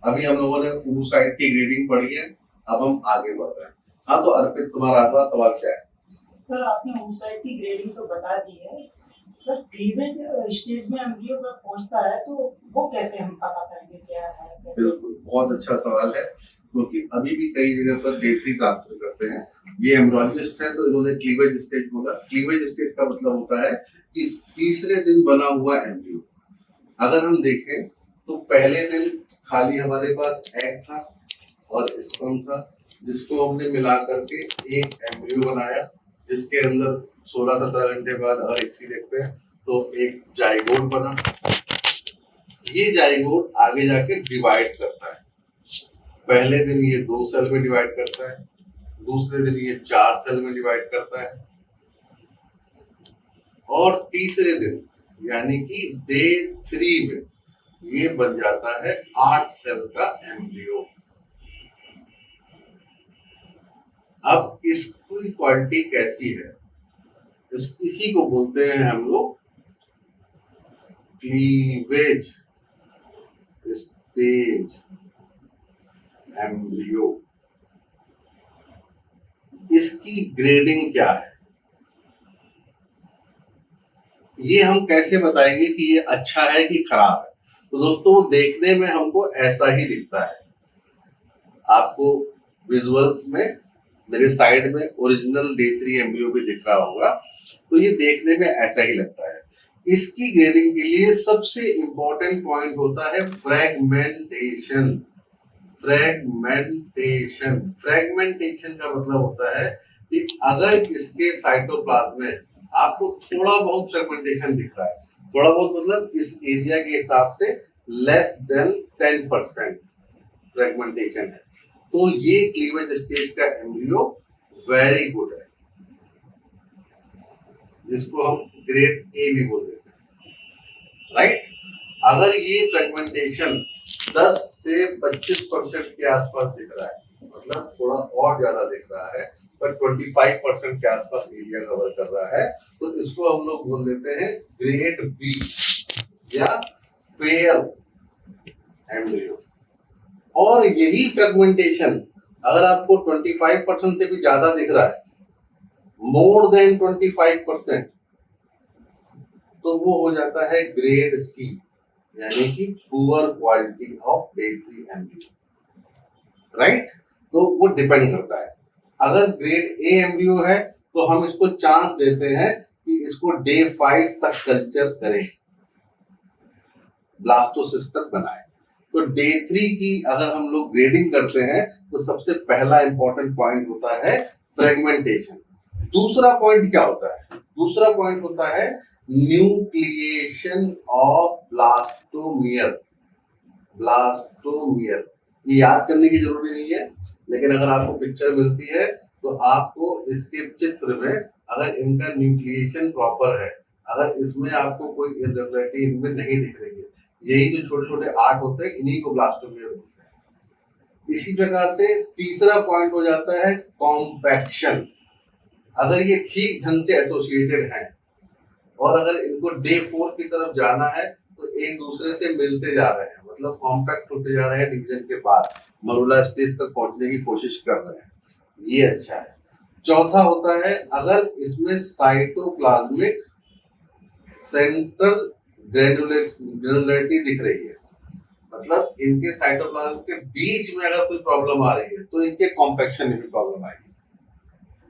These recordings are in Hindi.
अभी हम लोगों ने oocyte की ग्रेडिंग पढ़ी है, अब हम आगे बढ़ रहे हैं। हाँ, तो अर्पित तुम्हारा अगला सवाल क्या है? सर आपने oocyte की ग्रेडिंग तो बता दी है, सर क्लीवेज स्टेज में एम्ब्रियो पर पहुंचता है तो वो कैसे हम पता करेंगे क्या है? बिल्कुल, बहुत अच्छा सवाल है, क्योंकि अभी भी कई जगह पर डे 3 ट्रांसफर करते हैं। ये एम्ब्रियोलॉजिस्ट है तो इन्होंने क्लीवेज स्टेज बोला। क्लीवेज स्टेज का मतलब होता है कि तीसरे दिन बना हुआ एम्ब्रियो। अगर हम देखें तो पहले दिन खाली हमारे पास एग था और स्पर्म था, जिसको हमने मिला करके एक एम्ब्रियो बनाया, जिसके अंदर 16-17 घंटे बाद अगर एक्सी देखते हैं तो एक जाइगोट बना। ये जाइगोट आगे जाके डिवाइड करता है। पहले दिन ये 2 सेल में डिवाइड करता है, दूसरे दिन ये 4 सेल में डिवाइड करता है, और तीसरे दिन यानी कि डे 3 में ये बन जाता है 8 सेल का एम्ब्रियो। अब इसकी क्वालिटी कैसी है? इसी को बोलते हैं हम लोग क्लीवेज स्टेज एम्ब्रियो। इसकी ग्रेडिंग क्या है? ये हम कैसे बताएंगे कि ये अच्छा है कि खराब है? तो दोस्तों, देखने में हमको ऐसा ही दिखता है। आपको विजुअल्स में मेरे साइड में ओरिजिनल डे 3 एम्ब्रियो भी दिख रहा होगा, तो ये देखने में ऐसा ही लगता है। इसकी ग्रेडिंग के लिए सबसे इंपॉर्टेंट पॉइंट होता है फ्रेगमेंटेशन। फ्रेगमेंटेशन का मतलब होता है कि अगर इसके साइटोप्लाज्म में आपको थोड़ा बहुत फ्रेगमेंटेशन दिख रहा है, थोड़ा बहुत मतलब इस एरिया के हिसाब से लेस देन 10% फ्रेगमेंटेशन है, तो ये क्लीवेज स्टेज का एम्ब्रियो वेरी गुड है, जिसको हम ग्रेड ए भी बोल देते हैं, राइट। अगर ये फ्रेगमेंटेशन 10 से 25% के आसपास दिख रहा है, मतलब थोड़ा और ज्यादा दिख रहा है, पर 25% के आसपास एरिया कवर कर रहा है, तो इसको हम लोग बोल देते हैं ग्रेड बी या फेयर एम्ब्रियो। और यही फ्रेगमेंटेशन अगर आपको 25% से भी ज्यादा दिख रहा है, मोर देन 25%, तो वो हो जाता है ग्रेड सी, यानी कि poor quality of day 3 embryo, right. तो वो डिपेंड करता है। अगर ग्रेड ए एम्ब्रियो है तो हम इसको चांस देते हैं कि इसको डे 5 तक कल्चर करें, ब्लास्टोसिस्ट तक बनाए। तो डे 3 की अगर हम लोग ग्रेडिंग करते हैं तो सबसे पहला इंपॉर्टेंट पॉइंट होता है फ्रेगमेंटेशन। दूसरा पॉइंट क्या होता है? दूसरा पॉइंट होता है न्यूक्लिएशन ऑफ ब्लास्टोमियर। ये याद करने की जरूरी नहीं है, लेकिन अगर आपको पिक्चर मिलती है तो आपको इसके चित्र में अगर इनका न्यूक्लिएशन प्रॉपर है, अगर इसमें आपको कोई इरेगुलरिटी इनमें नहीं दिख रही है, यही जो छोटे छोटे आर्ट होते हैं, इन्हीं को ब्लास्टोमियर बोलते हैं। इसी प्रकार से तीसरा पॉइंट हो जाता है कॉम्पैक्शन। अगर ये ठीक ढंग से एसोसिएटेड है और अगर इनको डे 4 की तरफ जाना है तो एक दूसरे से मिलते जा रहे हैं, मतलब कॉम्पैक्ट होते जा रहे हैं, डिवीजन के बाद मरूला स्टेज तक पहुंचने की कोशिश कर रहे हैं, ये अच्छा है। चौथा होता है अगर इसमें साइटोप्लाज्मिक सेंट्रल ग्रेनुलरिटी दिख रही है, मतलब इनके साइटोप्लाज्म के बीच में अगर कोई प्रॉब्लम आ रही है तो इनके कॉम्पैक्शन में भी प्रॉब्लम आएगी।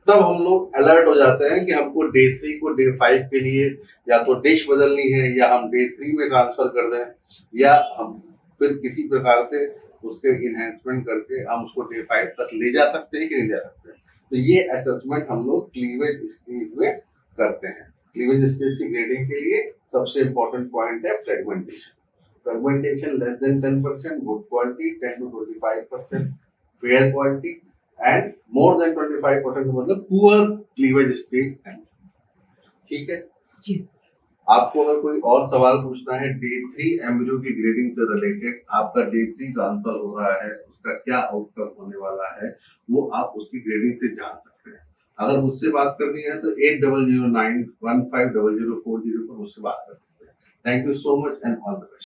तब हम लोग अलर्ट हो जाते हैं कि हमको डे 3 को डे 5 के लिए या तो डिश बदलनी है, या हम डे 3 में ट्रांसफर कर दें, या हम फिर किसी प्रकार से उसके इनहेंसमेंट करके हम उसको डे 5 तक ले जा सकते हैं कि नहीं जा सकते हैं। तो ये असेसमेंट हम लोग क्लीवेज स्टेज में करते हैं। क्लीवेज स्टेज की ग्रेडिंग के लिए सबसे इंपॉर्टेंट पॉइंट है fragmentation. Fragmentation less than 10%, good quality, 10 to 25% fair quality, and more than 25% मतलब पुअर क्लीवेज स्टेज है। ठीक है जी। आपको अगर कोई और सवाल पूछना है डे 3 एम्ब्रियो की ग्रेडिंग से रिलेटेड, आपका डे 3 ट्रांसफर हो रहा है, उसका क्या आउटकम होने वाला है, वो आप उसकी ग्रेडिंग से जान सकते हैं। अगर मुझसे बात करनी है तो 8009150040 पर मुझसे बात कर सकते हैं। Thank you so much and all the best.